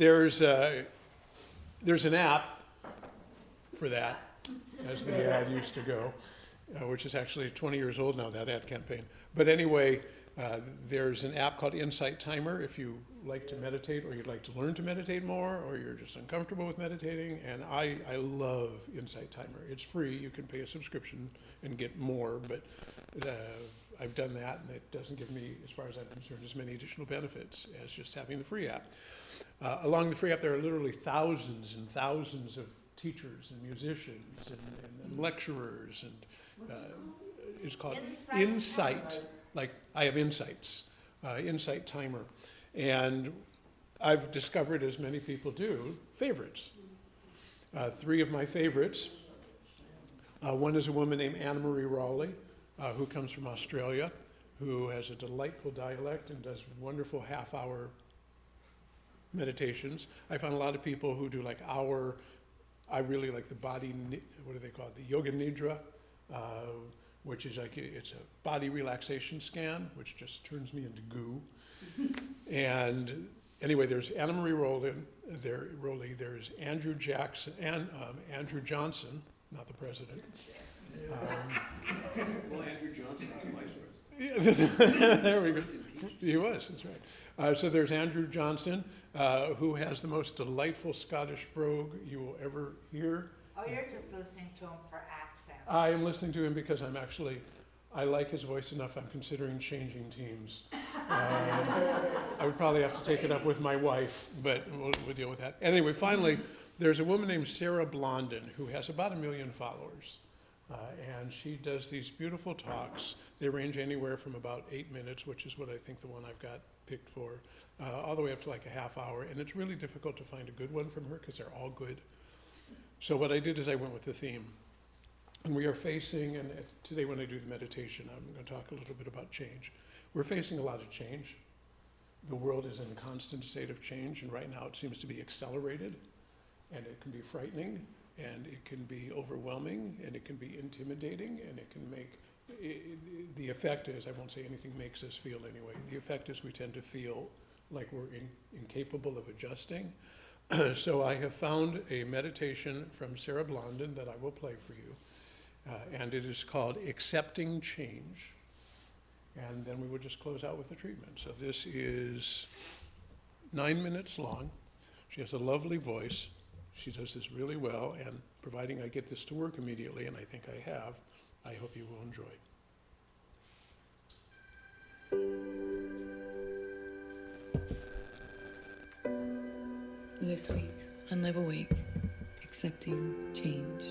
there's an app for that, as the ad used to go, which is actually 20 years old now, that ad campaign. But anyway, there's an app called Insight Timer if you like to meditate or you'd like to learn to meditate more or you're just uncomfortable with meditating. And I love Insight Timer. It's free. You can pay a subscription and get more, but I've done that and it doesn't give me, as far as I'm concerned, as many additional benefits as just having the free app. Along the free app, there are literally thousands and thousands of teachers and musicians and lecturers, and it's called Insight. Like I have Insights, Insight Timer, and I've discovered, as many people do, favorites. Three of my favorites. One is a woman named Anna Marie Rowley, who comes from Australia, who has a delightful dialect and does wonderful half-hour meditations. I found a lot of people who do like hour. I really like the body, what do they call it? The Yoga Nidra, which is like, it's a body relaxation scan, which just turns me into goo. And anyway, there's Anna Marie Rowley, there's Andrew Jackson, and Andrew Johnson, not the president. Well, Andrew Johnson was vice president. There we go. He was, that's right. So there's Andrew Johnson, who has the most delightful Scottish brogue you will ever hear. Oh, you're just listening to him for accent. I am listening to him because I like his voice enough, I'm considering changing teams. I would probably have to take it up with my wife, but we'll deal with that. Anyway, finally, there's a woman named Sarah Blondin who has about 1 million followers. And she does these beautiful talks. They range anywhere from about 8 minutes, which is what I think the one I've got picked for, all the way up to like a half hour. And it's really difficult to find a good one from her because they're all good. So what I did is I went with the theme. And we are facing, and today when I do the meditation, I'm going to talk a little bit about change. We're facing a lot of change. The world is in a constant state of change, and right now it seems to be accelerated, and it can be frightening, and it can be overwhelming, and it can be intimidating, and it can make, the effect is, I won't say anything makes us feel anyway, the effect is we tend to feel like we're incapable of adjusting. So I have found a meditation from Sarah Blondin that I will play for you. And it is called Accepting Change. And then we will just close out with the treatment. So this is 9 minutes long. She has a lovely voice. She does this really well, and providing I get this to work immediately, and I think I have, I hope you will enjoy. This week on Live Awake, accepting change.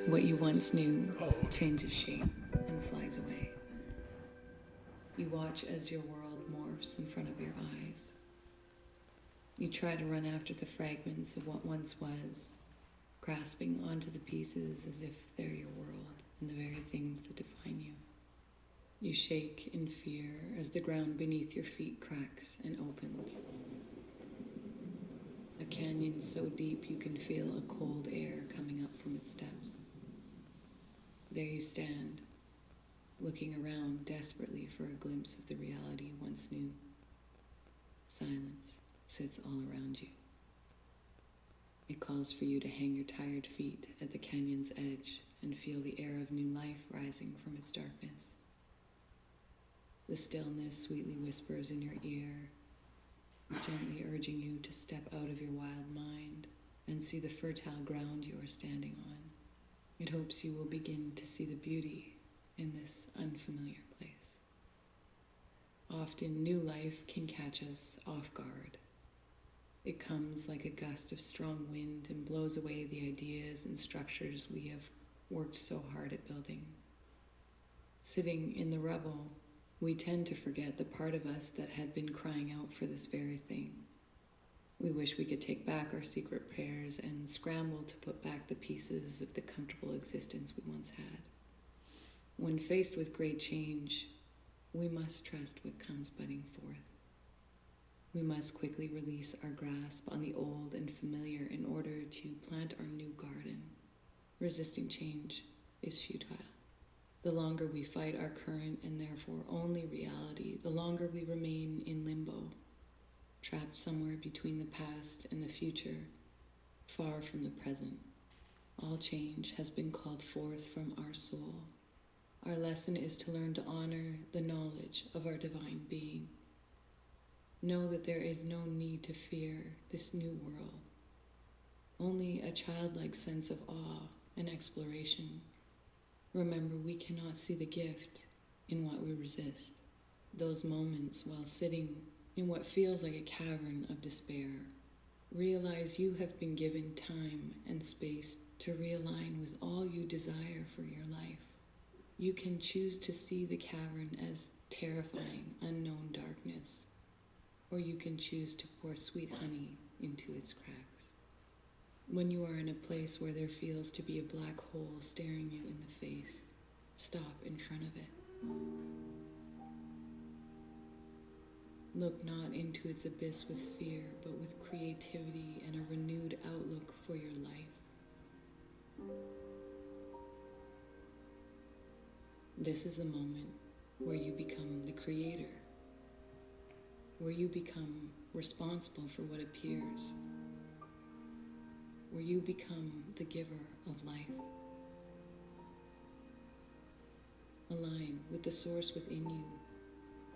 What you once knew changes shape and flies away. You watch as your world morphs in front of your eyes. You try to run after the fragments of what once was, grasping onto the pieces as if they're your world and the very things that define you. You shake in fear as the ground beneath your feet cracks and opens. A canyon so deep you can feel a cold air coming up from its depths. There you stand, looking around desperately for a glimpse of the reality you once knew. Silence sits all around you. It calls for you to hang your tired feet at the canyon's edge and feel the air of new life rising from its darkness. The stillness sweetly whispers in your ear, gently urging you to step out of your wild mind and see the fertile ground you are standing on. It hopes you will begin to see the beauty in this unfamiliar place. Often new life can catch us off guard. It comes like a gust of strong wind and blows away the ideas and structures we have worked so hard at building. Sitting in the rubble, we tend to forget the part of us that had been crying out for this very thing. We wish we could take back our secret prayers and scramble to put back the pieces of the comfortable existence we once had. When faced with great change, we must trust what comes budding forth. We must quickly release our grasp on the old and familiar in order to plant our new garden. Resisting change is futile. The longer we fight our current and therefore only reality, the longer we remain in limbo, trapped somewhere between the past and the future, far from the present. All change has been called forth from our soul. Our lesson is to learn to honor the knowledge of our divine being. Know that there is no need to fear this new world, only a childlike sense of awe and exploration. Remember, we cannot see the gift in what we resist. Those moments while sitting in what feels like a cavern of despair, realize you have been given time and space to realign with all you desire for your life. You can choose to see the cavern as terrifying, unknown darkness, or you can choose to pour sweet honey into its cracks. When you are in a place where there feels to be a black hole staring you in the face, stop in front of it. Look not into its abyss with fear, but with creativity and a renewed outlook for your life. This is the moment where you become the creator, where you become responsible for what appears, where you become the giver of life. Align with the source within you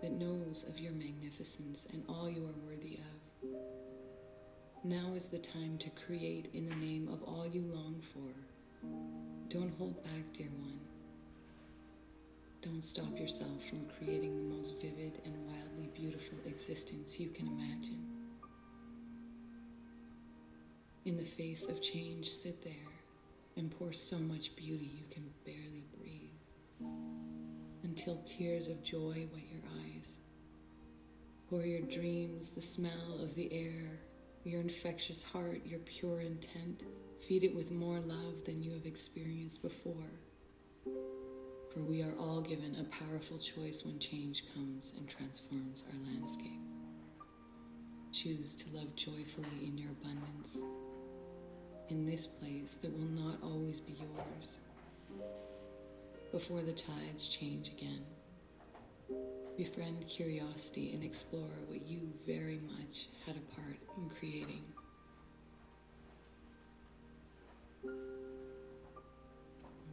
that knows of your magnificence and all you are worthy of. Now is the time to create in the name of all you long for. Don't hold back, dear one. Don't stop yourself from creating the most vivid and wildly beautiful existence you can imagine. In the face of change, sit there and pour so much beauty you can barely breathe, until tears of joy wet your eyes. Pour your dreams, the smell of the air, your infectious heart, your pure intent. Feed it with more love than you have experienced before. For we are all given a powerful choice when change comes and transforms our landscape. Choose to love joyfully in your abundance, in this place that will not always be yours, before the tides change again. Befriend curiosity and explore what you very much had a part in creating.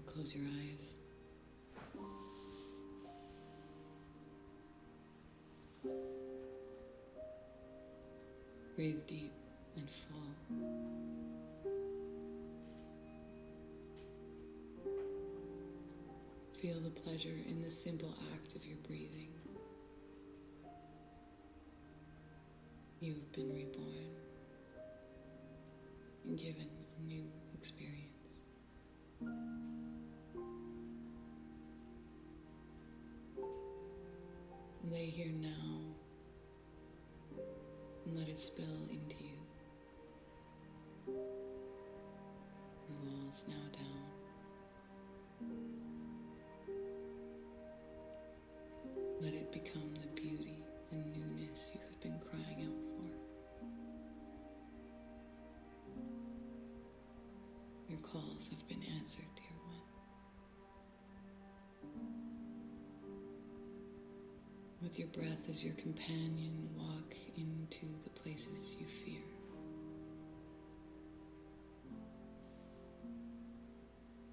Close your eyes. Breathe deep and full. Feel the pleasure in the simple act of your breathing. You have been reborn and given a new experience. Lay here now and let it spill into you. Your walls now down. Let it become the beauty and newness you have been crying out for. Your calls have been answered, dear one. With your breath as your companion, walk into the places you fear.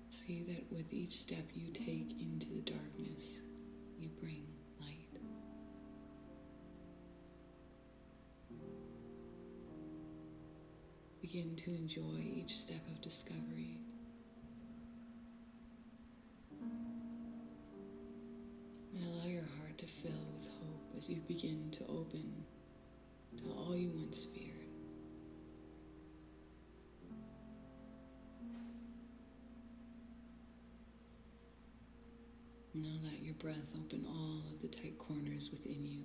See that with each step you take into the darkness, you bring light. Begin to enjoy each step of discovery. And allow your heart to fill with hope as you begin to open to all you once feared. Now let your breath open all of the tight corners within you.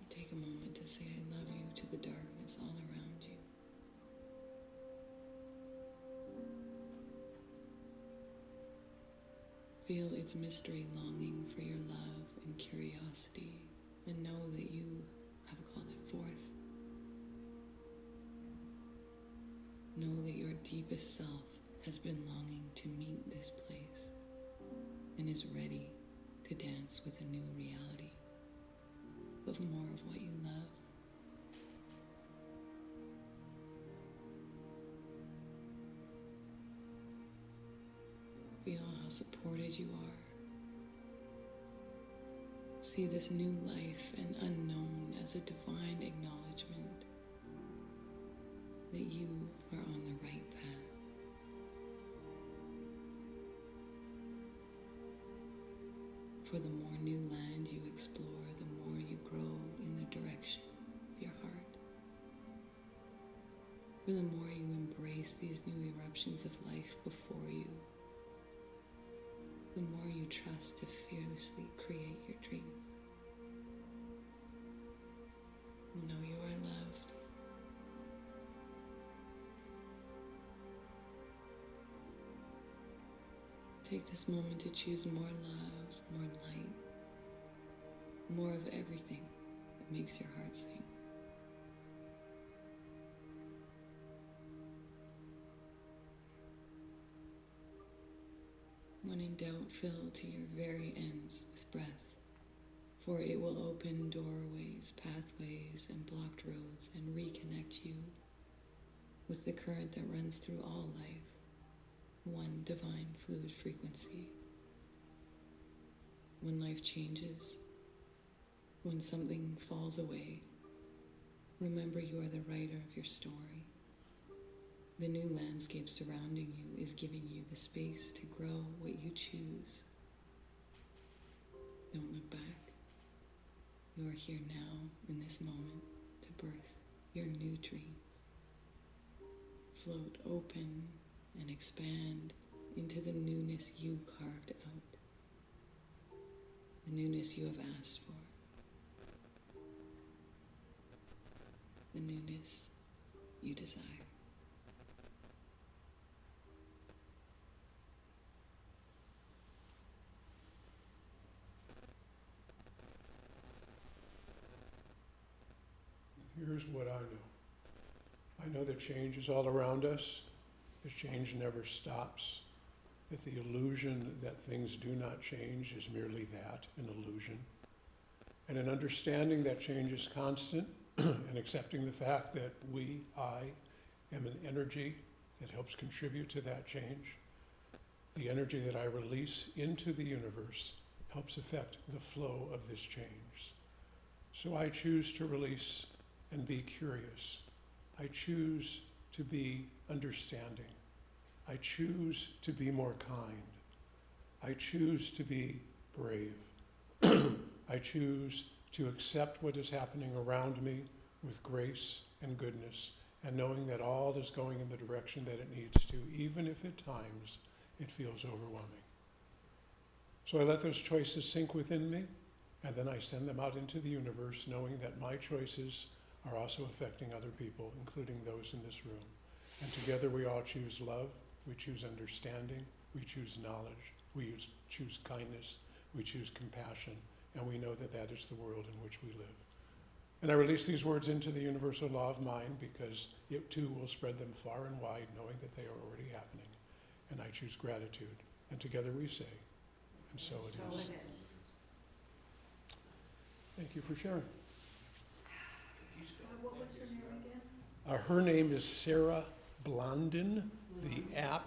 Take a moment to say I love you to the darkness all around you. Feel its mystery, longing for your love and curiosity, and know that you have called it forth. Know that your deepest self has been longing to meet this place and is ready to dance with a new reality of more of what you love. Feel how supported you are. See this new life and unknown as a divine acknowledgement that you are on the right path. For the more new land you explore, the more you grow in the direction of your heart. For the more you embrace these new eruptions of life before you, the more you trust to fearlessly create your dreams. Know you are loved. Take this moment to choose more love, more light, more of everything that makes your heart sing. When in doubt, fill to your very ends with breath, for it will open doorways, pathways, and blocked roads and reconnect you with the current that runs through all life, one divine fluid frequency. When life changes, when something falls away, remember you are the writer of your story. The new landscape surrounding you is giving you the space to grow what you choose. Don't look back. You are here now in this moment to birth your new dreams. Float open and expand into the newness you carved out, the newness you have asked for, the newness you desire. Here's what I know. I know that change is all around us, that change never stops, that the illusion that things do not change is merely that, an illusion. And an understanding that change is constant and accepting the fact that I am an energy that helps contribute to that change. The energy that I release into the universe helps affect the flow of this change. So I choose to release and be curious. I choose to be understanding. I choose to be more kind. I choose to be brave. I choose to accept what is happening around me with grace and goodness, and knowing that all is going in the direction that it needs to, even if at times it feels overwhelming. So I let those choices sink within me, and then I send them out into the universe, knowing that my choices are also affecting other people, including those in this room. And together we all choose love, we choose understanding, we choose knowledge, we choose kindness, we choose compassion, and we know that that is the world in which we live. And I release these words into the universal law of mind because it too will spread them far and wide, knowing that they are already happening. And I choose gratitude. And together we say, and so it is. Thank you for sharing. What was her name again? Her name is Sarah Blondin. The app